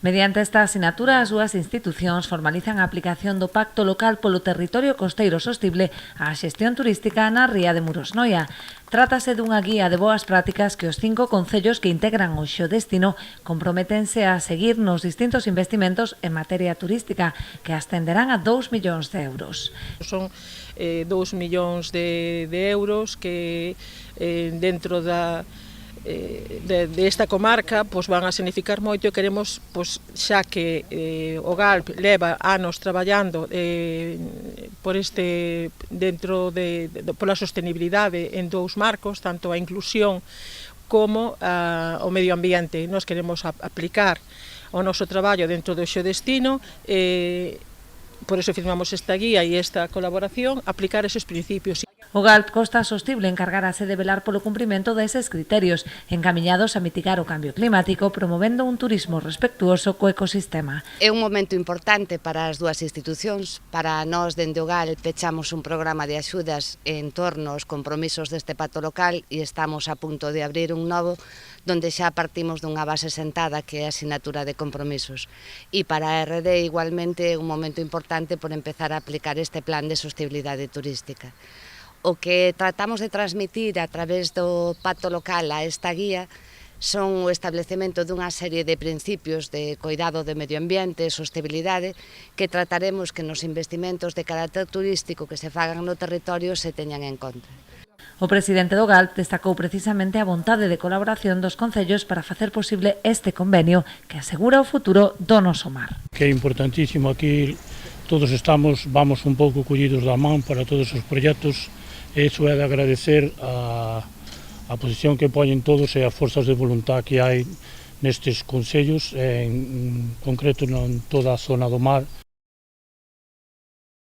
Mediante esta asinatura, as dúas institucións formalizan a aplicación do Pacto Local polo Territorio Costeiro Sostible á xestión turística na ría de Murosnoia. Trátase dunha guía de boas prácticas que os 5 concellos que integran o Xodestino comprométense a seguir nos distintos investimentos en materia turística, que ascenderán a 2 millóns de euros. Son 2 millóns de euros que dentro desta comarca van a significar moito e queremos, xa que o GALP leva anos traballando pola sostenibilidade en dous marcos, tanto a inclusión como o medio ambiente. Nós queremos aplicar o noso traballo dentro do Xodestino, por eso firmamos esta guía e esta colaboración, aplicar eses principios. O GALP Costa Sostible encargarase de velar polo cumprimento deses criterios, encamiñados a mitigar o cambio climático, promovendo un turismo respectuoso co ecosistema. É un momento importante para as dúas institucións. Para nós, dende o GALP, pechamos un programa de axudas en torno aos compromisos deste pacto local e estamos a punto de abrir un novo donde xa partimos dunha base sentada que é a asinatura de compromisos. E para a RD, igualmente, é un momento importante por empezar a aplicar este plan de sostenibilidade turística. O que tratamos de transmitir a través do pacto local a esta guía son o establecemento dunha serie de principios de cuidado do medio ambiente e sostenibilidade que trataremos que nos investimentos de carácter turístico que se fagan no territorio se teñan en conta. O presidente do GALP destacou precisamente a vontade de colaboración dos concellos para facer posible este convenio que asegura o futuro do noso mar. Que é importantísimo aquí, todos vamos un pouco collidos da man para todos os proxectos. Iso é de agradecer a posición que poñen todos e as forzas de voluntad que hai nestes concellos, en concreto en toda a zona do mar,